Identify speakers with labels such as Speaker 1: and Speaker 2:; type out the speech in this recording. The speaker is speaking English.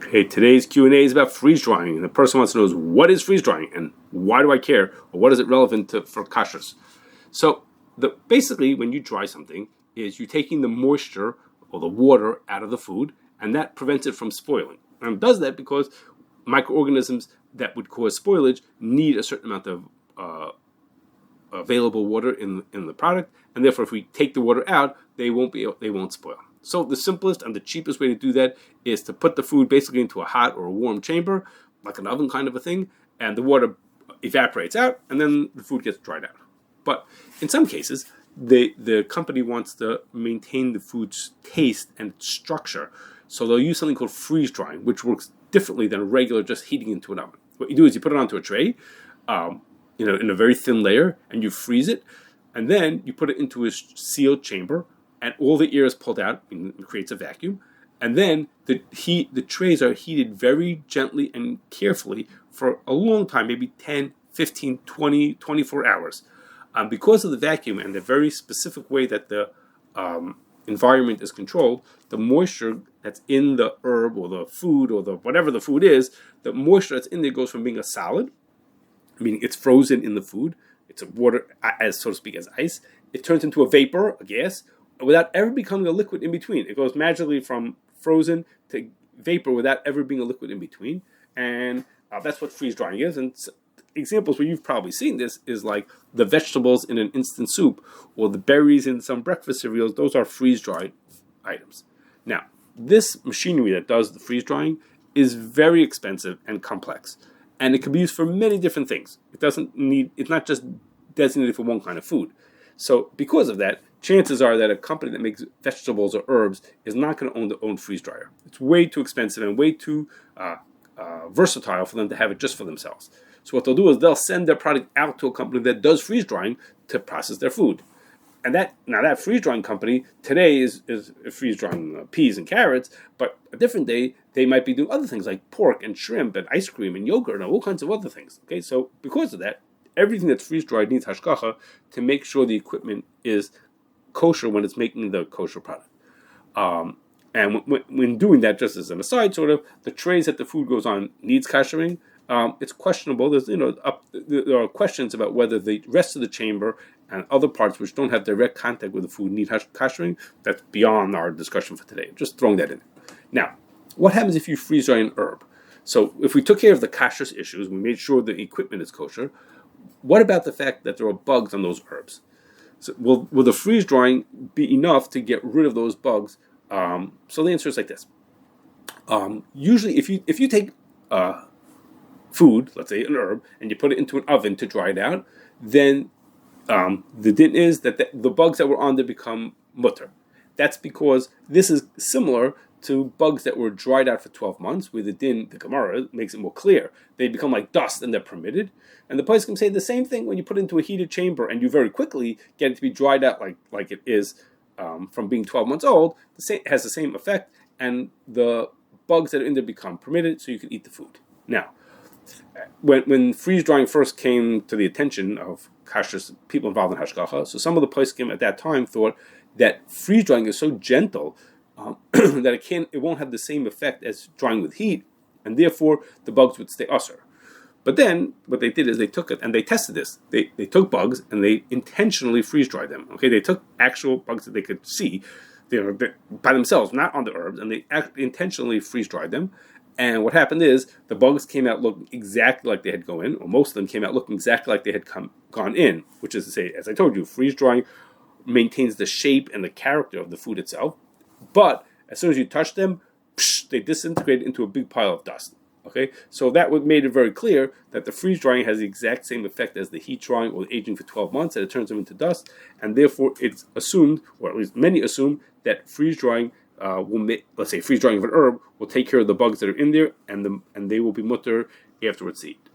Speaker 1: Okay, today's Q&A is about freeze drying. The person wants to know what is freeze drying and why do I care, or what is it relevant for kashrus? So basically when you dry something is you're taking the moisture or the water out of the food, and that prevents it from spoiling. And it does that because microorganisms that would cause spoilage need a certain amount of available water in the product, and therefore if we take the water out, they won't spoil. So the simplest and the cheapest way to do that is to put the food basically into a hot or a warm chamber, like an oven kind of a thing, and the water evaporates out, and then the food gets dried out. But in some cases, the company wants to maintain the food's taste and structure, so they'll use something called freeze drying, which works differently than regular just heating into an oven. What you do is you put it onto a tray, in a very thin layer, and you freeze it, and then you put it into a sealed chamber, and all the air is pulled out, and it creates a vacuum, and then the trays are heated very gently and carefully for a long time, maybe 10, 15, 20, 24 hours. Because of the vacuum and the very specific way that the environment is controlled, the moisture that's in the herb or the food or whatever the food is, the moisture that's in there goes from being a solid, meaning it's frozen in the food, it's a water, as so to speak, as ice. It turns into a vapor, a gas, without ever becoming a liquid in between. It goes magically from frozen to vapor without ever being a liquid in between. And that's what freeze drying is. And examples where you've probably seen this is like the vegetables in an instant soup or the berries in some breakfast cereals. Those are freeze dried items. Now, this machinery that does the freeze drying is very expensive and complex. And it can be used for many different things. It's not just designated for one kind of food. So because of that, chances are that a company that makes vegetables or herbs is not going to own their own freeze dryer. It's way too expensive and way too versatile for them to have it just for themselves. So what they'll do is they'll send their product out to a company that does freeze drying to process their food. And that freeze drying company today is freeze drying peas and carrots, but a different day they might be doing other things like pork and shrimp and ice cream and yogurt and all kinds of other things. Okay, so because of that, everything that's freeze dried needs hashgacha to make sure the equipment is kosher when it's making the kosher product. And when doing that, just as an aside, sort of, the trays that the food goes on needs koshering. It's questionable. There are questions about whether the rest of the chamber and other parts which don't have direct contact with the food need koshering. That's beyond our discussion for today. Just throwing that in. Now, what happens if you freeze dry an herb? So if we took care of the kashrus issues, we made sure the equipment is kosher, what about the fact that there are bugs on those herbs? So will the freeze drying be enough to get rid of those bugs? So the answer is like this. Usually if you take food, let's say an herb, and you put it into an oven to dry it out, then the din is that the bugs that were on there become mutter. That's because this is similar to bugs that were dried out for 12 months, where the din, the Gemara, makes it more clear. They become like dust and they're permitted. And the place can say the same thing when you put it into a heated chamber and you very quickly get it to be dried out like it is from being 12 months old. It has the same effect, and the bugs that are in there become permitted, so you can eat the food. Now, when freeze drying first came to the attention of kashrus people involved in hashgacha, so some of the poskim at that time thought that freeze drying is so gentle that it won't have the same effect as drying with heat, and therefore the bugs would stay usher. But then what they did is they took it and they tested this. They took bugs and they intentionally freeze dried them. Okay, they took actual bugs that they could see, by themselves, not on the herbs, and they intentionally freeze dried them. And what happened is the bugs came out looking exactly like they had gone in, or most of them came out looking exactly like they had gone in, which is to say, as I told you, freeze drying maintains the shape and the character of the food itself. But as soon as you touch them, they disintegrate into a big pile of dust. Okay, so that made it very clear that the freeze drying has the exact same effect as the heat drying or the aging for 12 months, that it turns them into dust, and therefore it's assumed, or at least many assume, that freeze drying will make, let's say, freeze drying of an herb will take care of the bugs that are in there, and they will be mutter afterwards to eat.